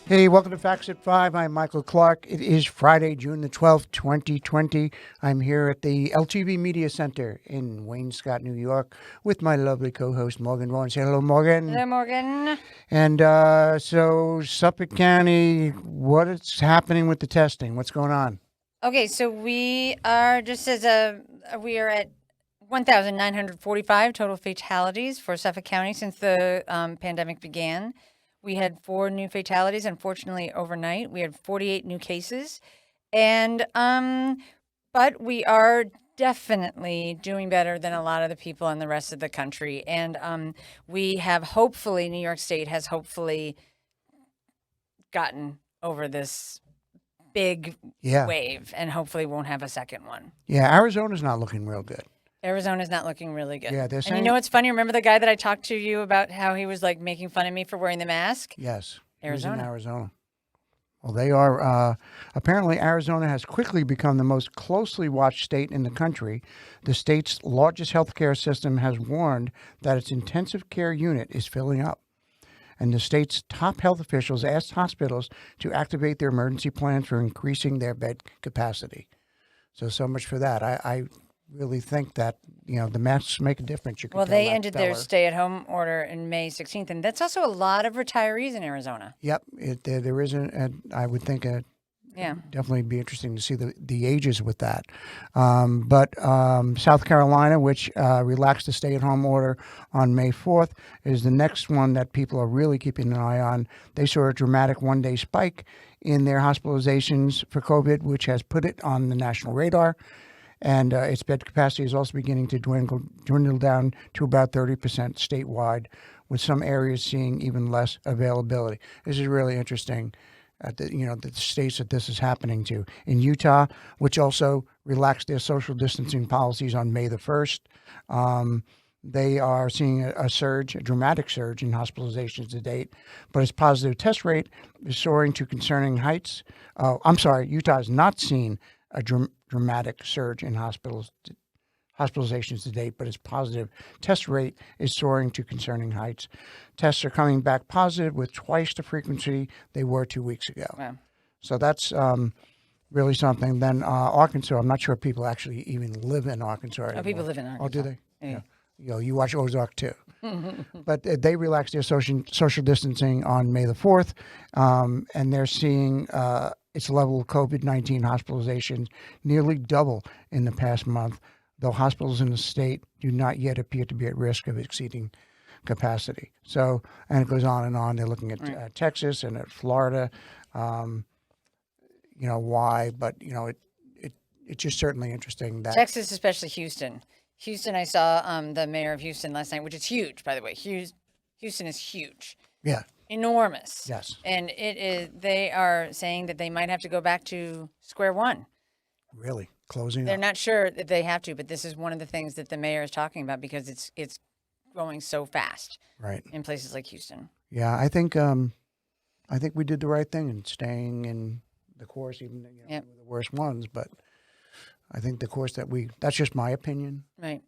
Hey, welcome to Facts at 5. I'm Michael Clark. It is Friday, June the 12th, 2020. I'm here at the LTV Media Center in Wayne-Scott, New York, with my lovely co-host, Morgan Vaughan. Say hello, Morgan. Hello, Morgan. And so Suffolk County, what is happening with the testing? What's going on? Okay, so we are we are at 1,945 total fatalities for Suffolk County since the pandemic began. We had 4 new fatalities. Unfortunately, overnight, we had 48 new cases, and but we are definitely doing better than a lot of the people in the rest of the country. And we have hopefully, New York State has hopefully gotten over this big wave and hopefully won't have a second one. Yeah, Arizona's not looking real good. Arizona's not looking really good. Yeah, they're saying... And you know what's funny? Remember the guy that I talked to you about how he was like making fun of me for wearing the mask? Yes. Arizona. He was in Arizona. Well, they are, apparently Arizona has quickly become the most closely watched state in the country. The state's largest healthcare system has warned that its intensive care unit is filling up. And the state's top health officials asked hospitals to activate their emergency plans for increasing their bed capacity. So much for that. I really think that, the masks make a difference. Well, they ended their stay-at-home order in May 16th, and that's also a lot of retirees in Arizona. Yep, there is I would think definitely be interesting to see the ages with that. But South Carolina, which relaxed the stay-at-home order on May 4th, is the next one that people are really keeping an eye on. They saw a dramatic one-day spike in their hospitalizations for COVID, which has put it on the national radar. And its bed capacity is also beginning to dwindle down to about 30% statewide, with some areas seeing even less availability. This is really interesting. The states that this is happening to. In Utah, which also relaxed their social distancing policies on May the 1st, they are seeing a dramatic surge in hospitalizations to date, but its positive test rate is soaring to concerning heights. Utah has not seen a dramatic surge in hospitalizations to date, but its positive test rate is soaring to concerning heights. Tests are coming back positive with twice the frequency they were 2 weeks ago. Wow. So that's really something. Then Arkansas, I'm not sure if people actually even live in Arkansas anymore. Oh, people live in Arkansas. Oh, do they? Yeah. You watch Ozark too. But they relaxed their social distancing on May the 4th, and they're seeing its level of COVID-19 hospitalizations nearly double in the past month, though hospitals in the state do not yet appear to be at risk of exceeding capacity. So, and it goes on and on. They're looking at Texas and at Florida, why, but, it's just certainly interesting that... Texas, especially Houston. Houston, I saw the mayor of Houston last night, which is huge, by the way. Houston is huge. Yeah. Enormous. Yes. And they are saying that they might have to go back to square one. Really? Closing They're up? not sure that they have to, but this is one of the things that the mayor is talking about because it's going so fast. Right. In places like Houston. Yeah, I think we did the right thing in staying in the course, even the worst ones, but I think the course that's just my opinion. Right.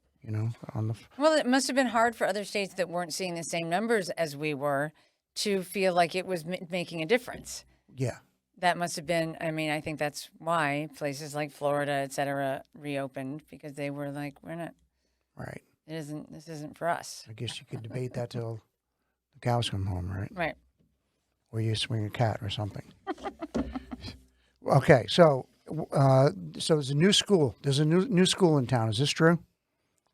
Well, it must have been hard for other states that weren't seeing the same numbers as we were to feel like it was making a difference. Yeah. That must have been, I think that's why places like Florida, et cetera, reopened, because they were like, we're not. Right. This isn't for us. I guess you could debate that till the cows come home, right? Right. Or you swing a cat or something. Okay, so there's a new school. There's a new school in town. Is this true?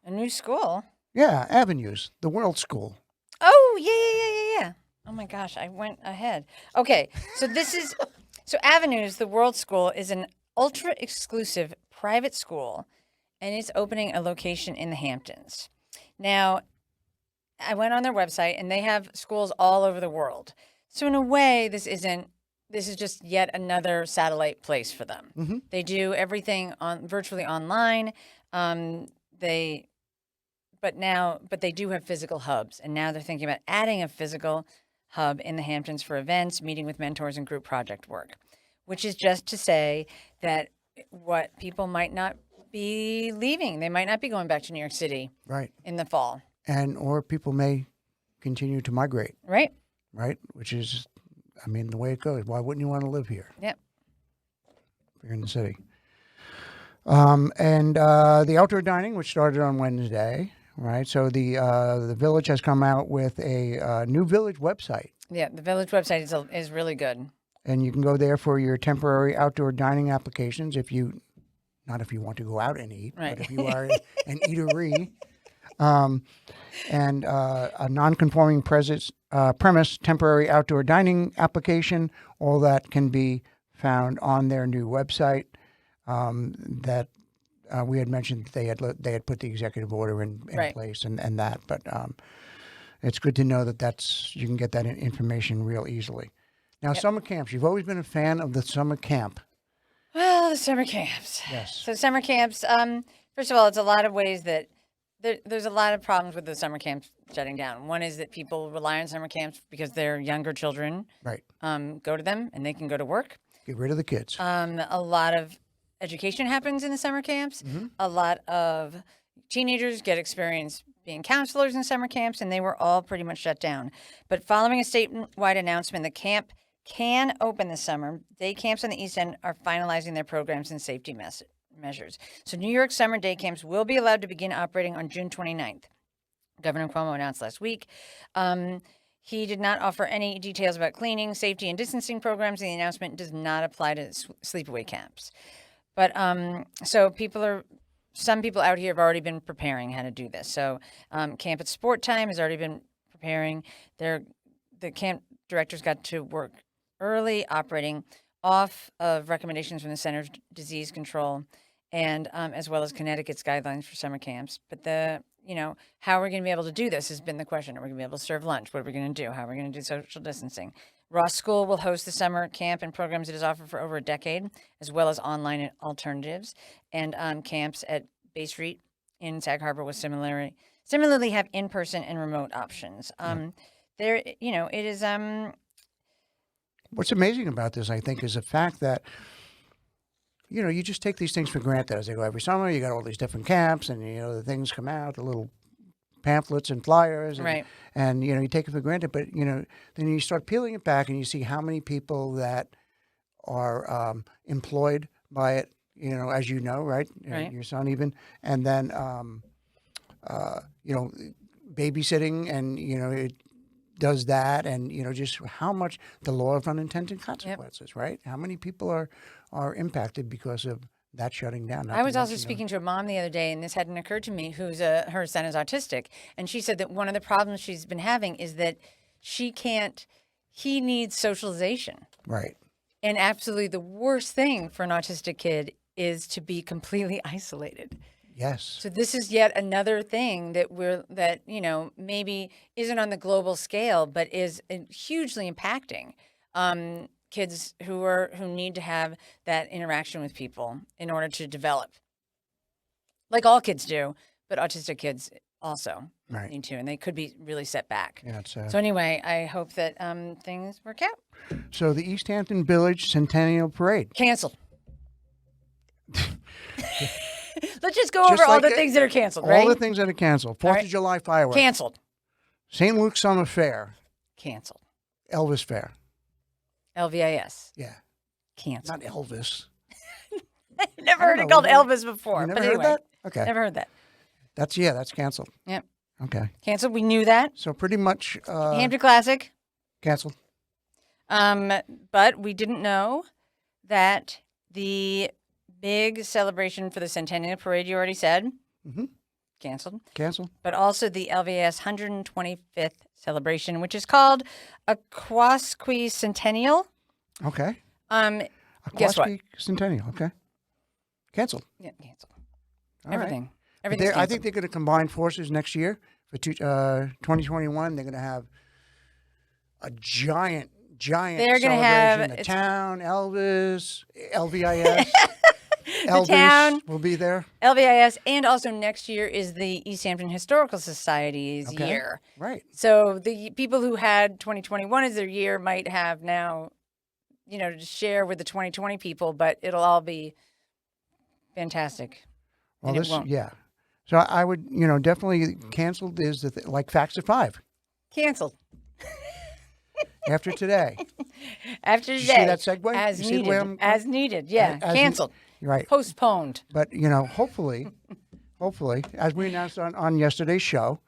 A new school? Yeah, Avenues, the World School. Oh, yeah. Oh my gosh, I went ahead. Okay, so Avenues, the World School, is an ultra-exclusive private school, and it's opening a location in the Hamptons. Now, I went on their website, and they have schools all over the world. So in a way, this is just yet another satellite place for them. Mm-hmm. They do everything virtually online. But they do have physical hubs, and now they're thinking about adding a physical hub in the Hamptons for events, meeting with mentors, and group project work, which is just to say that what people might not be leaving. They might not be going back to New York City in the fall. Or people may continue to migrate. Right. Right, which is I mean, the way it goes, why wouldn't you want to live here? Yep. If you're in the city. And the outdoor dining, which started on Wednesday, right? So the village has come out with a new village website. Yeah, the village website is really good. And you can go there for your temporary outdoor dining applications not if you want to go out and eat, Right. but if you are an eatery. And a non-conforming premise temporary outdoor dining application, all that can be found on their new website. That we had mentioned they had put the executive order in Right. place and that, but it's good to know that you can get that information real easily. Now, summer camps. You've always been a fan of the summer camp. Well, the summer camps. Yes. So summer camps. First of all, it's a lot of ways that there's a lot of problems with the summer camps shutting down. One is that people rely on summer camps because their younger children Right. Go to them and they can go to work. Get rid of the kids. A lot of education happens in the summer camps. Mm-hmm. A lot of teenagers get experience being counselors in summer camps, and they were all pretty much shut down. But following a statewide announcement, the camp can open this summer. Day camps on the East End are finalizing their programs and safety measures. So New York summer day camps will be allowed to begin operating on June 29th. Governor Cuomo announced last week. He did not offer any details about cleaning, safety, and distancing programs, and the announcement does not apply to sleepaway camps. But some people out here have already been preparing how to do this. So Camp at Sport Time has already been preparing. The camp directors got to work early, operating off of recommendations from the Centers for Disease Control, and as well as Connecticut's guidelines for summer camps. But how are we going to be able to do this has been the question. Are we going to be able to serve lunch? What are we going to do? How are we going to do social distancing? Ross School will host the summer camp and programs it has offered for over a decade, as well as online alternatives. And camps at Bay Street in Sag Harbor will similarly have in-person and remote options. It is. What's amazing about this, I think, is the fact that, you just take these things for granted as they go every summer. You got all these different camps, and the things come out, the little pamphlets and flyers, and, Right. and you take it for granted. But then you start peeling it back, and you see how many people that are employed by it. As you know, right? Right. Your son even, and then babysitting, and it does that, and just how much the law of unintended consequences, right? How many people are impacted because of that shutting down? I was also speaking to a mom the other day, and this hadn't occurred to me, her son is autistic. And she said that one of the problems she's been having is that he needs socialization. Right. And absolutely the worst thing for an autistic kid is to be completely isolated. Yes. So this is yet another thing that maybe isn't on the global scale, but is hugely impacting kids who need to have that interaction with people in order to develop, like all kids do, but autistic kids also need to, and they could be really set back. Yeah, it's sad. So anyway, I hope that things work out. So the East Hampton Village Centennial Parade. Canceled. Let's just go over all the things that are canceled, right? All the things that are canceled. 4th of July fireworks. Canceled. St. Luke's Summer Fair. Canceled. Elvis Fair. LVIS. Yeah. Canceled. Not Elvis. I've never heard it called Elvis before. You never but heard anyway, that? Okay. Never heard that. That's canceled. Yep. Okay. Canceled. We knew that. So pretty much Hampton Classic. canceled. But we didn't know that the big celebration for the Centennial Parade, you already said, canceled. Canceled. But also the LVIS 125th celebration, which is called a Centennial. Okay. Guess what? Centennial. Okay. Canceled. Yeah, canceled. All Everything. right. Everything's I canceled. think they're going to combine forces next year for 2021. They're going to have a giant They're celebration. gonna have The town, Elvis, LVIS. Elvis town will be there. LVIS, and also next year is the East Hampton Historical Society's year. Right. So the people who had 2021 as their year might have now, to share with the 2020 people, but it'll all be fantastic. Well, And it won't. yeah. So I would, definitely canceled is like Facts at 5. Canceled. After today. After Did today. you see that segue? As You see the way needed. As needed. Yeah. as Canceled. Right. Postponed. But, hopefully, as we announced on yesterday's show,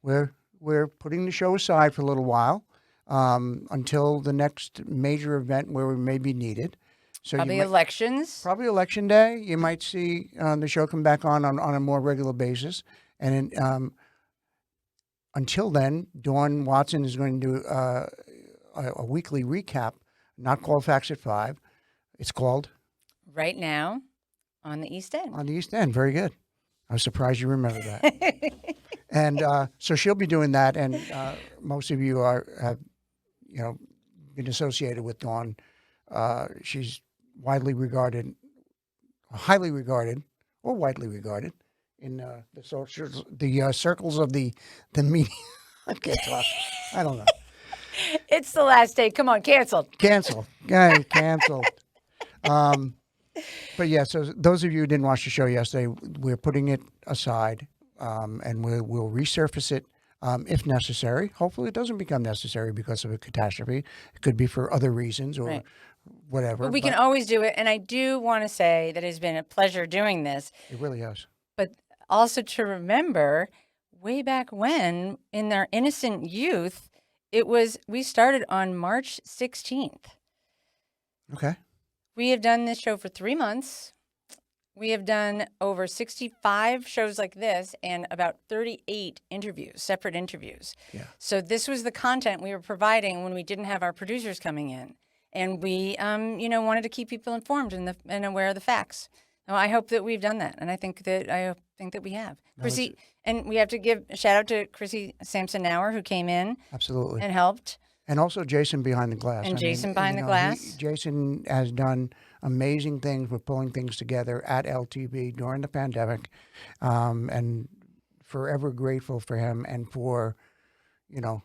we're putting the show aside for a little while until the next major event where we may be needed. So Probably elections. Probably election day. You might see the show come back on a more regular basis. And until then, Dawn Watson is going to do a weekly recap, not called Facts at 5. It's called Right Now on the East End. On the East End. Very good. I was surprised you remember that. And so she'll be doing that. And most of you have been associated with Dawn. She's widely regarded, highly regarded, or widely regarded in the circles of the media. I can't talk. I don't know. It's the last day. Come on, canceled. Canceled. But yeah, so those of you who didn't watch the show yesterday, we're putting it aside, and we'll resurface it if necessary. Hopefully, it doesn't become necessary because of a catastrophe. It could be for other reasons or whatever. But we can always do it. And I do want to say that it's been a pleasure doing this. It really has. But also to remember, way back when, in our innocent youth, we started on March 16th. Okay. We have done this show for 3 months. We have done over 65 shows like this and about 38 interviews, separate interviews. Yeah. So this was the content we were providing when we didn't have our producers coming in. And we, wanted to keep people informed and aware of the facts. Now, I hope that we've done that. And I think that we have. Chrissy, and we have to give a shout out to Chrissy Sampson-Nauer, who came in. Absolutely. And helped. And also Jason behind the glass. Jason behind the glass. Jason has done amazing things with pulling things together at LTV during the pandemic, and forever grateful for him and for,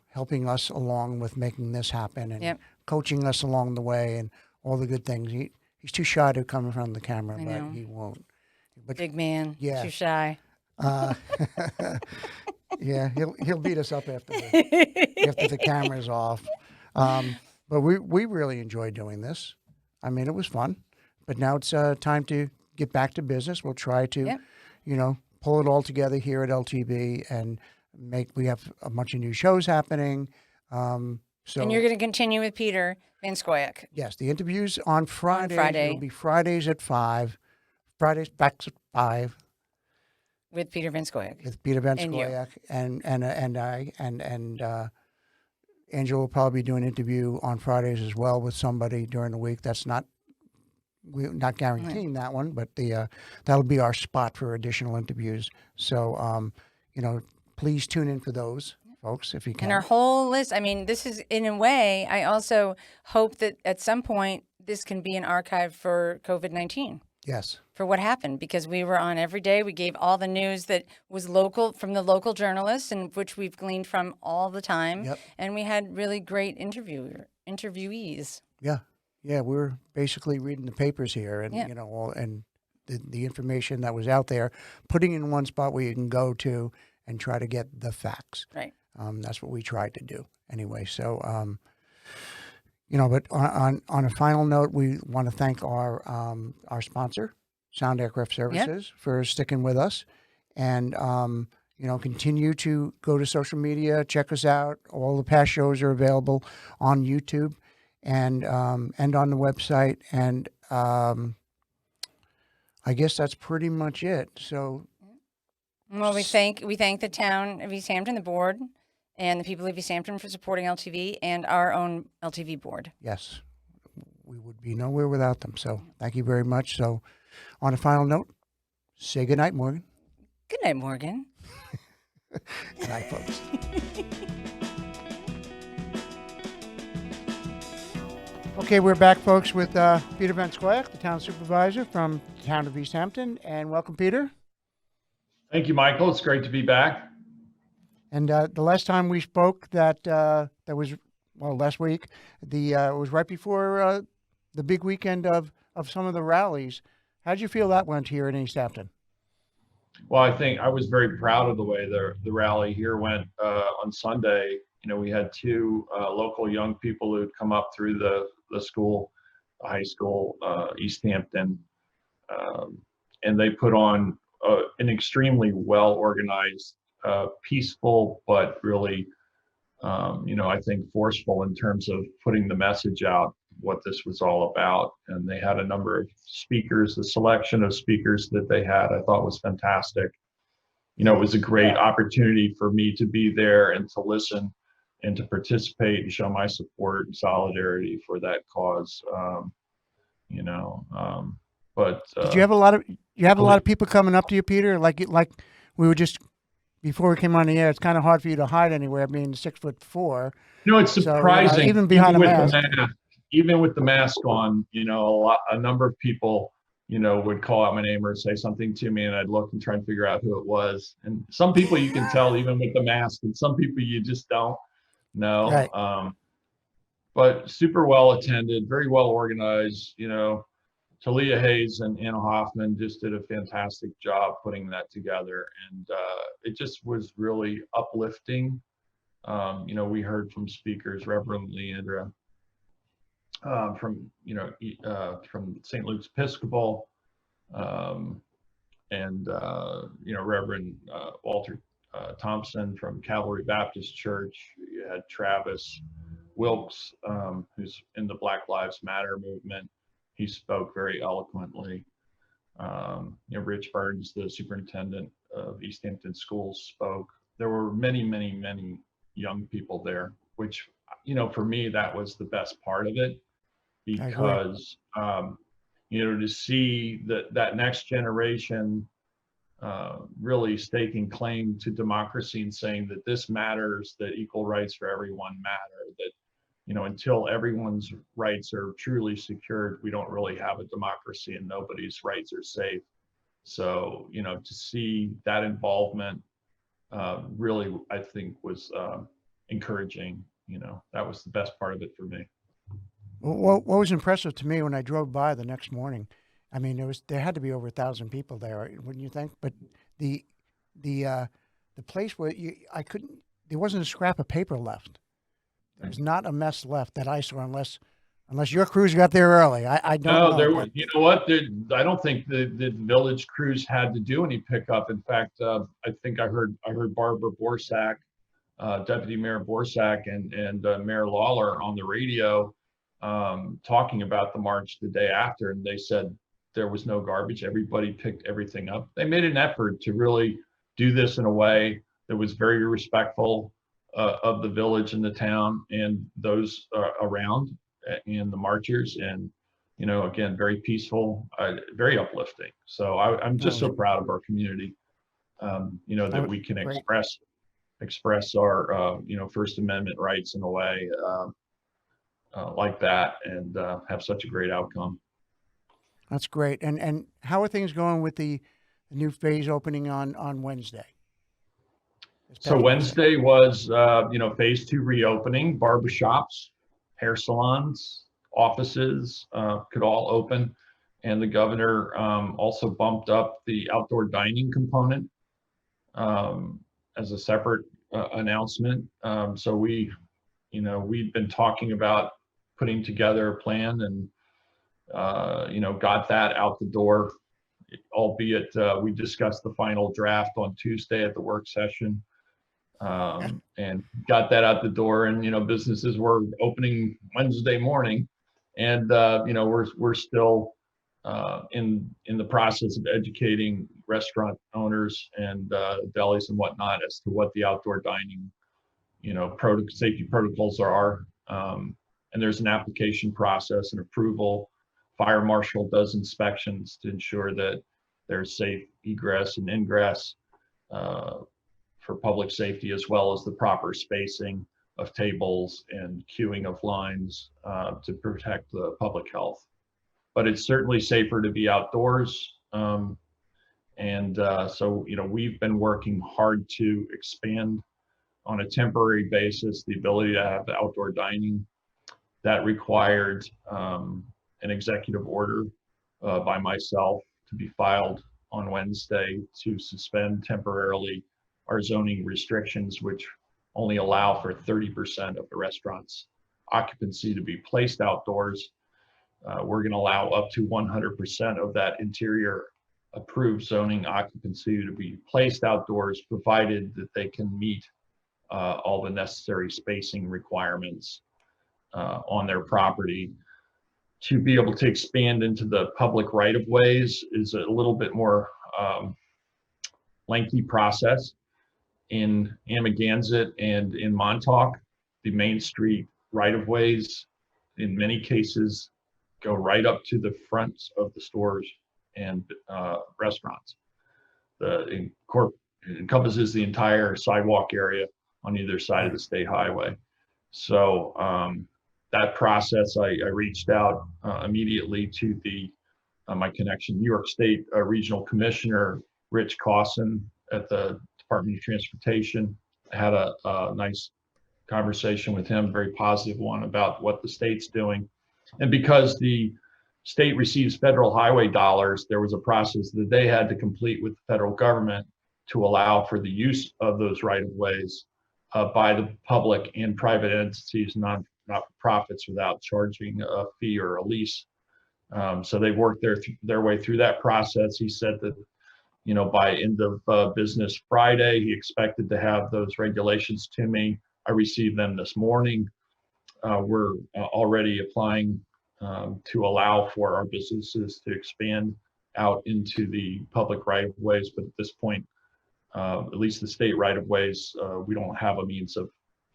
helping us along with making this happen and coaching us along the way and all the good things. He's too shy to come in front of the camera, but he won't. But, big man, yeah. Too shy. Yeah, he'll beat us up after the camera's off. But we really enjoyed doing this. I mean, it was fun. But now it's time to get back to business. We'll try to, pull it all together here at LTV and we have a bunch of new shows happening. And you're going to continue with Peter Van Scoyoc. Yes, the interviews on Friday. It'll be Fridays at 5. Fridays back at 5. With Peter Van Scoyoc. With Peter Van Scoyoc and I and Angela will probably do an interview on Fridays as well with somebody during the week. We're not guaranteeing that one, but that'll be our spot for additional interviews. So please tune in for those, folks, if you can. And our whole list. I mean, this is in a way. I also hope that at some point this can be an archive for COVID-19. Yes. For what happened, because we were on every day. We gave all the news that was local from the local journalists, and which we've gleaned from all the time. Yep. And we had really great interviewees. Yeah. Yeah, we were basically reading the papers here and, Yeah. and the information that was out there, putting it in one spot where you can go to and try to get the facts. Right. That's what we tried to do anyway. So, but on a final note, we want to thank our sponsor, Sound Aircraft Services, for sticking with us. And, continue to go to social media, check us out. All the past shows are available on YouTube and on the website. And I guess that's pretty much it. So, well, we thank the town of East Hampton, the board, and the people of East Hampton for supporting LTV and our own LTV board. Yes, we would be nowhere without them. So thank you very much. So on a final note, say good night, Morgan. Good night, Morgan. Good night, folks. Okay, we're back, folks, with Peter Van Scoyoc, the town supervisor from the town of East Hampton. And welcome, Peter. Thank you, Michael. It's great to be back. And the last time we spoke, that was last week. It was right before the big weekend of some of the rallies. How did you feel that went here in East Hampton? Well, I think I was very proud of the way the rally here went on Sunday. we had two local young people who'd come up through the school, the high school, East Hampton, and they put on an extremely well organized, peaceful, but really, I think forceful in terms of putting the message out, what this was all about. And they had a number of speakers. The selection of speakers that they had, I thought was fantastic. It was a great opportunity for me to be there and to listen and to participate and show my support and solidarity for that cause. But did you have a lot of people coming up to you, Peter? Like we were just before we came on the air. It's kind of hard for you to hide anywhere, being 6'4". It's surprising. So, even behind a mask. Even with the mask on, a number of people, would call out my name or say something to me, and I'd look and try and figure out who it was. And some people you can tell even with the mask, and some people you just don't know. Right. But super well attended, very well organized. Talia Hayes and Anna Hoffman just did a fantastic job putting that together, and it just was really uplifting. We heard from speakers, Reverend Leandra from St. Luke's Episcopal, and Reverend Walter Thompson from Calvary Baptist Church. You had Travis Wilkes, who's in the Black Lives Matter movement. He spoke very eloquently. Rich Burns, the superintendent of East Hampton Schools, spoke. There were many, many, many young people there, which, for me, that was the best part of it, because, to see that next generation really staking claim to democracy and saying that this matters, that equal rights for everyone matter, that until everyone's rights are truly secured, we don't really have a democracy and nobody's rights are safe. So, to see that involvement really, I think, was encouraging. That was the best part of it for me. Well, what was impressive to me when I drove by the next morning, I mean, there had to be over 1,000 people there, wouldn't you think? But the place where there wasn't a scrap of paper left. There was not a mess left that I saw, unless your crews got there early. I don't know. No, there was. You know what? I don't think the village crews had to do any pickup. In fact, I think I heard Barbara Borsak, Deputy Mayor Borsak, and Mayor Lawler on the radio talking about the march the day after, and they said there was no garbage. Everybody picked everything up. They made an effort to really do this in a way that was very respectful of the village and the town and those around and the marchers, and again, very peaceful, very uplifting. So I'm just so proud of our community, that we can express our First Amendment rights in a way like that, and have such a great outcome. That's great. And how are things going with the new phase opening on Wednesday? So Wednesday was, phase 2 reopening. Barbershops, hair salons, offices could all open. And the governor also bumped up the outdoor dining component as a separate announcement. So we've been talking about putting together a plan and, got that out the door, albeit we discussed the final draft on Tuesday at the work session. And got that out the door, and businesses were opening Wednesday morning, and we're still in the process of educating restaurant owners and delis and whatnot as to what the outdoor dining safety protocols are, and there's an application process and approval. Fire marshal does inspections to ensure that there's safe egress and ingress for public safety, as well as the proper spacing of tables and queuing of lines to protect the public health. But it's certainly safer to be outdoors. So, we've been working hard to expand on a temporary basis the ability to have outdoor dining. That required an executive order by myself to be filed on Wednesday to suspend temporarily our zoning restrictions, which only allow for 30% of the restaurant's occupancy to be placed outdoors. We're going to allow up to 100% of that interior approved zoning occupancy to be placed outdoors, provided that they can meet all the necessary spacing requirements on their property. To be able to expand into the public right-of-ways is a little bit more lengthy process. In Amagansett and in Montauk, the Main Street right-of-ways in many cases go right up to the fronts of the stores and restaurants. It encompasses the entire sidewalk area on either side of the state highway. So that process, I reached out immediately to my connection, New York State Regional Commissioner Rich Cawson at the Department of Transportation. I had a nice conversation with him, very positive one, about what the state's doing. And because the state receives federal highway dollars, there was a process that they had to complete with the federal government to allow for the use of those right-of-ways by the public and private entities, not-for-profits, without charging a fee or a lease. So they worked their way through that process. He said that, you know, by end of business Friday, he expected to have those regulations to me. I received them this morning. We're already applying to allow for our businesses to expand out into the public right-of-ways, but at this point, at least the state right-of-ways, we don't have a means to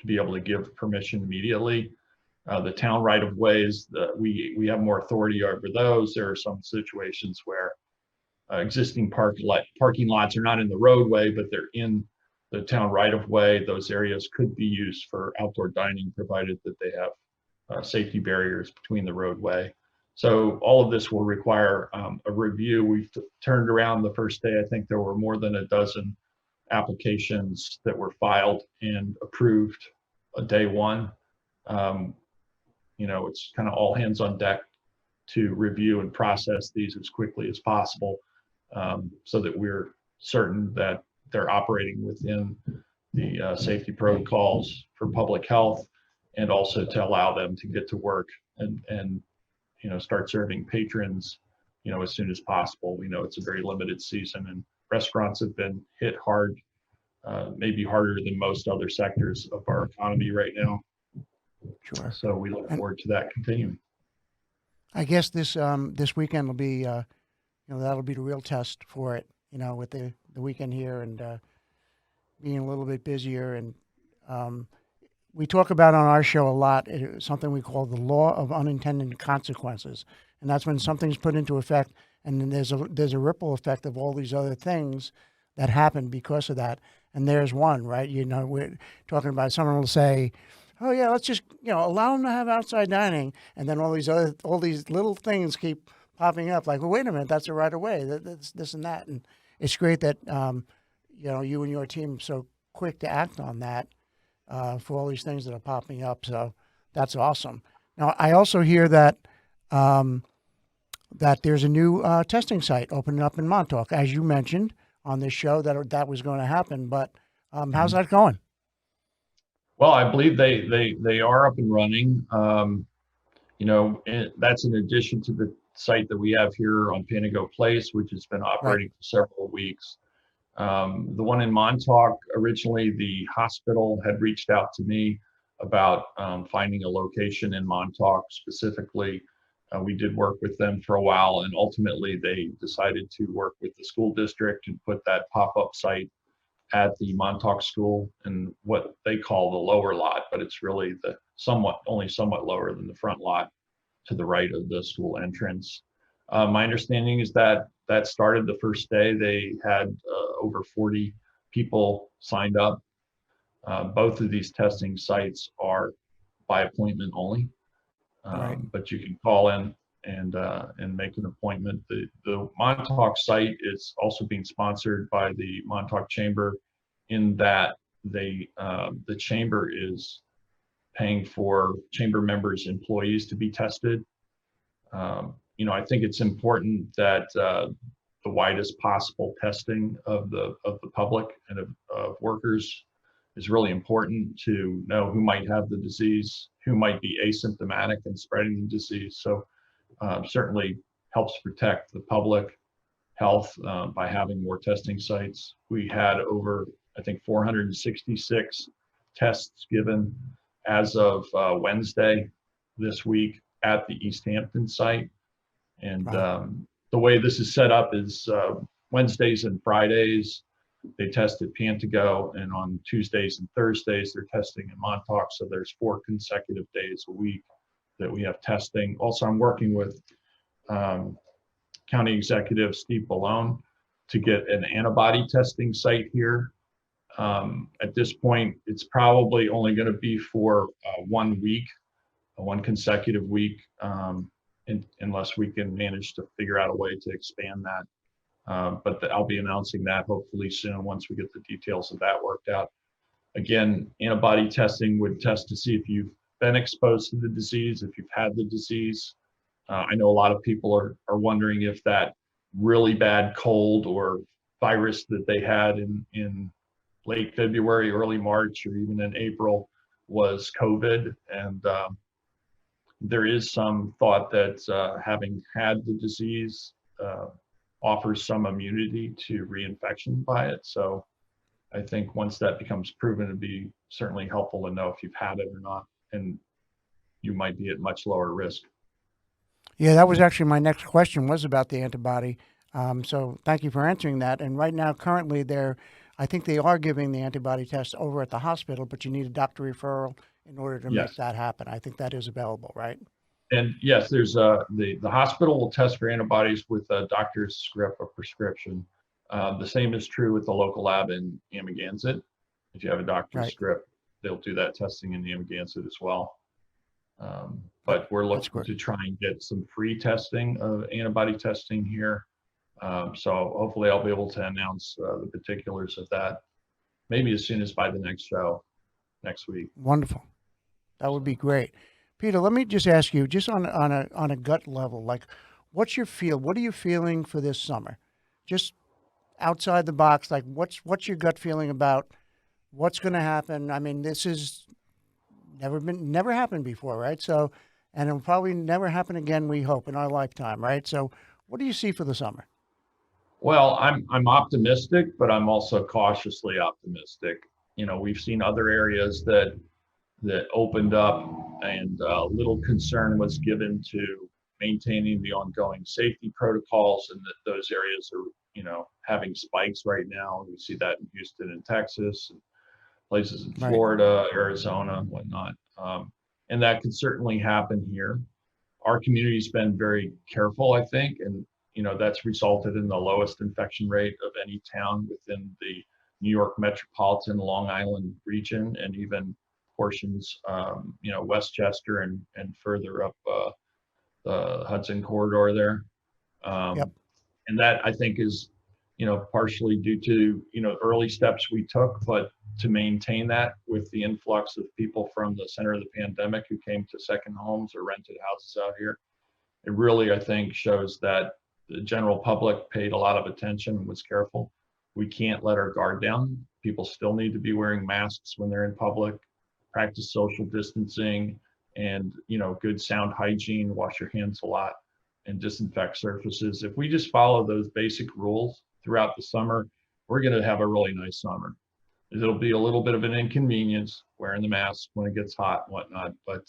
be able to give permission immediately. The town right-of-ways, we have more authority over those. There are some situations where existing parking lots are not in the roadway, but they're in the town right-of-way. Those areas could be used for outdoor dining, provided that they have safety barriers between the roadway. So all of this will require a review. We've turned around the first day. I think there were more than a dozen applications that were filed and approved day one. You know, it's kind of all hands on deck to review and process these as quickly as possible, so that we're certain that they're operating within the safety protocols for public health, and also to allow them to get to work and you know, start serving patrons, you know, as soon as possible. We know it's a very limited season, and restaurants have been hit hard, maybe harder than most other sectors of our economy right now. Sure. So we look forward to that continuing. I guess this weekend will be, you know, that'll be the real test for it. You know, with the weekend here and being a little bit busier, and we talk about on our show a lot something we call the law of unintended consequences, and that's when something's put into effect, and then there's a ripple effect of all these other things that happen because of that. And there's one, right? You know, we're talking about someone will say, "Oh yeah, let's just, you know, allow them to have outside dining," and then all these little things keep popping up. Like, well, wait a minute, that's a right of way. That's this and that, and it's great that you know, you and your team are so quick to act on that for all these things that are popping up. So that's awesome. Now, I also hear that that there's a new testing site opening up in Montauk, as you mentioned on this show that was going to happen. But how's that going? Well, I believe they are up and running. You know, that's in addition to the site that we have here on Panago Place, which has been operating for several weeks. The one in Montauk, originally the hospital had reached out to me about finding a location in Montauk specifically. We did work with them for a while, and ultimately they decided to work with the school district and put that pop-up site at the Montauk School in what they call the lower lot, but it's really the only somewhat lower than the front lot to the right of the school entrance. My understanding is that started the first day. They had over 40 people signed up. Both of these testing sites are by appointment only, but you can call in and make an appointment. The Montauk site is also being sponsored by the Montauk Chamber, in that the chamber is paying for chamber members' employees to be tested. You know, I think it's important that the widest possible testing of the public and of workers is really important to know who might have the disease, who might be asymptomatic and spreading the disease. So certainly helps protect the public health by having more testing sites. We had over, I think, 466 tests given as of Wednesday this week at the East Hampton site. And Wow. the way this is set up is Wednesdays and Fridays, they test at Pantago, and on Tuesdays and Thursdays, they're testing in Montauk. So there's 4 consecutive days a week that we have testing. Also, I'm working with County Executive Steve Ballone to get an antibody testing site here. At this point, it's probably only going to be for 1 week, one consecutive week, unless we can manage to figure out a way to expand that. But I'll be announcing that hopefully soon once we get the details of that worked out. Again, antibody testing would test to see if you've been exposed to the disease, if you've had the disease. I know a lot of people are wondering if that really bad cold or virus that they had in late February, early March, or even in April was COVID. And there is some thought that having had the disease offers some immunity to reinfection by it. So I think once that becomes proven to be certainly helpful to know if you've had it or not, and you might be at much lower risk. Yeah, that was actually my next question, was about the antibody. So thank you for answering that. And right now, currently, I think they are giving the antibody test over at the hospital, but you need a doctor referral in order to make that happen. I think that is available, right? And yes, there's the hospital will test for antibodies with a doctor's script or prescription. The same is true with the local lab in Amagansett. If you have a doctor's script, they'll do that testing in Amagansett as well. But we're looking to try and get some free testing of antibody testing here. So hopefully I'll be able to announce the particulars of that maybe as soon as by the next show next week. Wonderful. That would be great. Peter, let me just ask you, just on a gut level, like, what's your feel? What are you feeling for this summer? Just outside the box, like, what's your gut feeling about what's going to happen? I mean, this is never happened before, right? So, and it'll probably never happen again, we hope, in our lifetime, right? So, what do you see for the summer? Well, I'm optimistic, but I'm also cautiously optimistic. You know, we've seen other areas that opened up, and little concern was given to maintaining the ongoing safety protocols, and that those areas are, you know, having spikes right now. We see that in Houston and Texas, and places in Florida, Arizona, and whatnot. And that could certainly happen here. Our community's been very careful, I think, and you know, that's resulted in the lowest infection rate of any town within the New York metropolitan Long Island region, and even portions, you know, Westchester and further up the Hudson corridor there. And that, I think, is, you know, partially due to, you know, early steps we took, but to maintain that with the influx of people from the center of the pandemic who came to second homes or rented houses out here, it really, I think, shows that the general public paid a lot of attention and was careful. We can't let our guard down. People still need to be wearing masks when they're in public, practice social distancing, and, you know, good sound hygiene, wash your hands a lot, and disinfect surfaces. If we just follow those basic rules throughout the summer, we're going to have a really nice summer. It'll be a little bit of an inconvenience wearing the mask when it gets hot and whatnot, but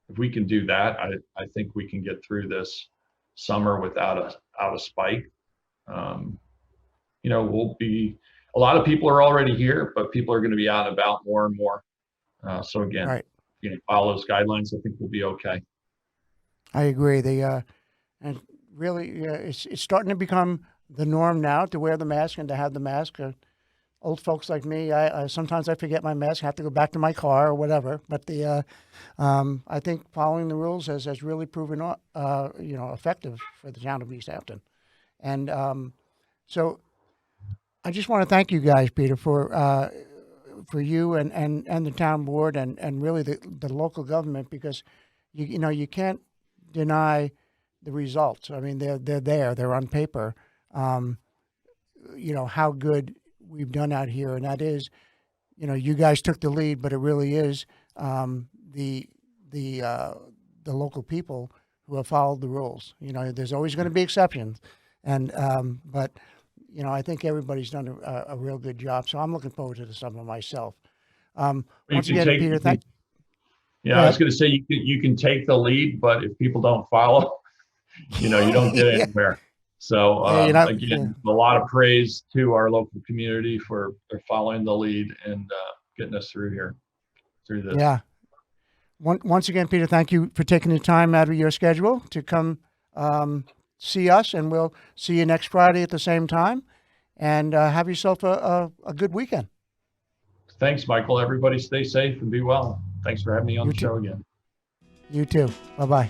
if we can do that, I think we can get through this summer without a spike. You know, a lot of people are already here, but people are going to be out and about more and more. So again, you know, follow those guidelines. I think we'll be okay. I agree. And really, it's starting to become the norm now to wear the mask and to have the mask. Old folks like me, I sometimes I forget my mask, I have to go back to my car or whatever. But I think following the rules has really proven you know, effective for the town of East Hampton. And so I just want to thank you guys, Peter, for you and the town board and really the local government, because you know, you can't deny the results. I mean, they're on paper. You know how good we've done out here, and that is, you guys took the lead, but it really is the local people who have followed the rules. There's always going to be exceptions, but I think everybody's done a real good job. So I'm looking forward to the summer myself. Once again, Peter, thank. Yeah, I was going to say you can take the lead, but if people don't follow, you don't get anywhere. So again, a lot of praise to our local community for following the lead and getting us through this. Yeah. Once again, Peter, thank you for taking the time out of your schedule to come see us, and we'll see you next Friday at the same time. And have yourself a good weekend. Thanks, Michael. Everybody stay safe and be well. Thanks for having me on the show again. You too. Bye-bye.